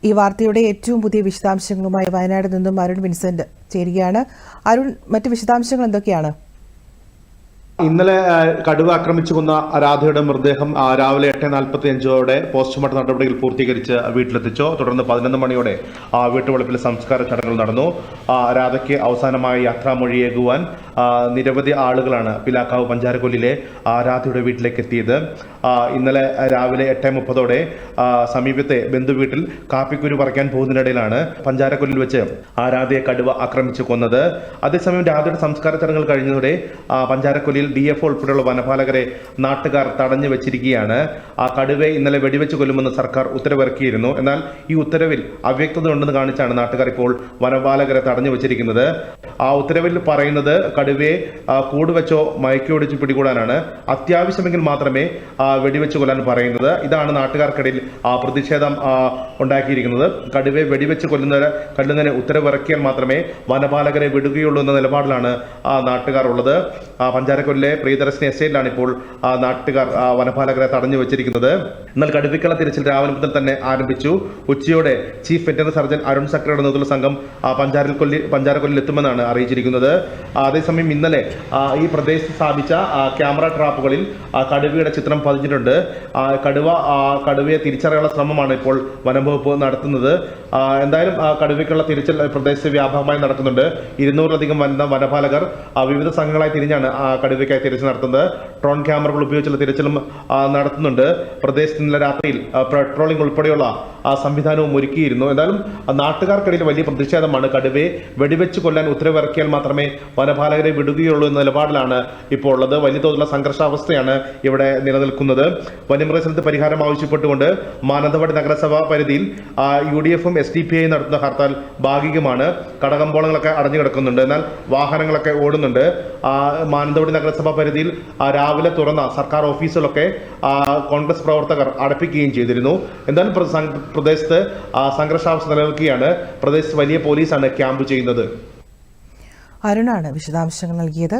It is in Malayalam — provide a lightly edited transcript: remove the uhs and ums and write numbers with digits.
ഈ വാർത്തയുടെ ഏറ്റവും പുതിയ വിശദാംശങ്ങളുമായി വയനാട് നിന്നും അരുൺ വിൻസെന്റ് ചേരുകയാണ്. അരുൺ, മറ്റ് വിശദാംശങ്ങൾ എന്തൊക്കെയാണ്? ഇന്നലെ കടുവ ആക്രമിച്ചു കൊന്ന രാധയുടെ മൃതദേഹം രാവിലെ 8:45 പോസ്റ്റ്മോർട്ടം നടപടികൾ പൂർത്തീകരിച്ച് വീട്ടിലെത്തിച്ചു. തുടർന്ന് 11 മണിയോടെ വീട്ടുവളപ്പിൽ സംസ്കാര ചടങ്ങുകൾ നടന്നു. രാധയ്ക്ക് അവസാനമായി യാത്രാമൊഴിയേകുവാൻ നിരവധി ആളുകളാണ് പിലാക്കാവ് പഞ്ചാരക്കൊല്ലിലെ രാധയുടെ വീട്ടിലേക്ക് എത്തിയത്. ഇന്നലെ രാവിലെ 8:30 സമീപത്തെ ബന്ധുവീട്ടിൽ കാപ്പിക്കുരു പറിക്കാൻ പോകുന്നതിനിടയിലാണ് പഞ്ചാരക്കൊല്ലിൽ വെച്ച് രാധയെ കടുവ ആക്രമിച്ചു കൊന്നത്. അതേസമയം രാധയുടെ സംസ്കാര ചടങ്ങുകൾ കഴിഞ്ഞതോടെ പഞ്ചാരക്കൊല്ലിൽ DFO ഉൾപ്പെടെയുള്ള വനപാലകരെ നാട്ടുകാർ തടഞ്ഞു വെച്ചിരിക്കുകയാണ്. കടുവയെ ഇന്നലെ വെടിവെച്ച് കൊല്ലുമെന്ന് സർക്കാർ ഉത്തരവിറക്കിയിരുന്നു. എന്നാൽ ഈ ഉത്തരവിൽ അവ്യക്തത ഉണ്ടെന്ന് കാണിച്ചാണ് നാട്ടുകാർ ഇപ്പോൾ വനപാലകരെ തടഞ്ഞു വെച്ചിരിക്കുന്നത്. ആ ഉത്തരവിൽ പറയുന്നത് കടുവയെ കൂടുവെച്ചോ മയക്കിയൊടിച്ച് പിടികൂടാനാണ്, അത്യാവശ്യമെങ്കിൽ മാത്രമേ വെടിവെച്ച് കൊല്ലാൻ പറയുന്നത്. ഇതാണ് നാട്ടുകാർക്കിടയിൽ പ്രതിഷേധം ഉണ്ടാക്കിയിരിക്കുന്നത്. കടുവയെ വെടിവെച്ച് കൊല്ലുന്നതിന് ഉത്തരവിറക്കിയാൽ മാത്രമേ വനപാലകരെ വിടുകയുള്ളൂ എന്ന നിലപാടിലാണ് നാട്ടുകാർ ഉള്ളത്. പഞ്ചാരക്കൊല്ലിലെ പ്രിയദർശിനി എസ്റ്റേറ്റിലാണ് ഇപ്പോൾ നാട്ടുകാർ വനപാലകരെ തടഞ്ഞു വെച്ചിരിക്കുന്നത്. എന്നാൽ കടുവയ്ക്കുള്ള തിരച്ചിൽ രാവിലെ മുതൽ തന്നെ ആരംഭിച്ചു. ഉച്ചയോടെ ചീഫ് വെറ്ററിനറി സർജൻ അരുൺ സക്രയുടെ നേതൃത്വത്തിലുള്ള സംഘം പഞ്ചാരക്കൊല്ലിൽ എത്തുമെന്നാണ് അറിയിച്ചിരിക്കുന്നത്. അതേസമയം ഇന്നലെ ഈ പ്രദേശത്ത് സ്ഥാപിച്ച ക്യാമറ ട്രാപ്പുകളിൽ കടുവയുടെ ചിത്രം പതിഞ്ഞിട്ടുണ്ട്. കടുവയെ തിരിച്ചറിയാനുള്ള ശ്രമമാണ് ഇപ്പോൾ വനംവകുപ്പ് നടത്തുന്നത്. എന്തായാലും കടുവയ്ക്കുള്ള തിരച്ചിൽ പ്രദേശത്ത് വ്യാപകമായി നടക്കുന്നുണ്ട്. 200-ലധികം വനപാലകർ വിവിധ സംഘങ്ങളായി തിരിഞ്ഞാണ് കടുവയ്ക്കായി തിരച്ചിൽ നടത്തുന്നത്. ഡ്രോൺ ക്യാമറകൾ ഉപയോഗിച്ചുള്ള തിരച്ചിലും നടത്തുന്നുണ്ട്. പ്രദേശത്ത് ഇന്നലെ രാത്രിയിൽ പെട്രോളിംഗ് ഉൾപ്പെടെയുള്ള സംവിധാനവും ഒരുക്കിയിരുന്നു. എന്തായാലും നാട്ടുകാർക്കിടയിൽ വലിയ പ്രതിഷേധമാണ്. കടുവയെ വെടിവെച്ച് കൊല്ലാൻ ഉത്തരവിറക്കിയാൽ മാത്രമേ വനപാലകരെ വിടുകയുള്ളൂ എന്ന നിലപാടിലാണ് ഇപ്പോൾ ഉള്ളത്. വലിയ തോതിലുള്ള സംഘർഷാവസ്ഥയാണ് ഇവിടെ നിലനിൽക്കുന്നത്. വന്യമൃഗശല്യത്തിന് പരിഹാരം ആവശ്യപ്പെട്ടുകൊണ്ട് മാനന്തവാടി നഗരസഭാ പരിധിയിൽ UDF-ഉം SDPI നടത്തുന്ന ഹർത്താൽ ഭാഗികമാണ്. കടകമ്പോളങ്ങളൊക്കെ അടഞ്ഞു കിടക്കുന്നുണ്ട്. എന്നാൽ വാഹനങ്ങളൊക്കെ ഓടുന്നുണ്ട്. മാനന്തവാടി നഗരസഭാ പരിധിയിൽ രാവിലെ തുറന്ന സർക്കാർ ഓഫീസുകളൊക്കെ കോൺഗ്രസ് പ്രവർത്തകർ അടപ്പിക്കുകയും ചെയ്തിരുന്നു. എന്തായാലും പ്രദേശത്ത് സംഘർഷാവസ്ഥ നിലനിൽക്കുകയാണ്. പ്രദേശത്ത് വലിയ പോലീസാണ് ക്യാമ്പ് ചെയ്യുന്നത്. അരുണാണ് വിശദാംശങ്ങൾ നൽകിയത്.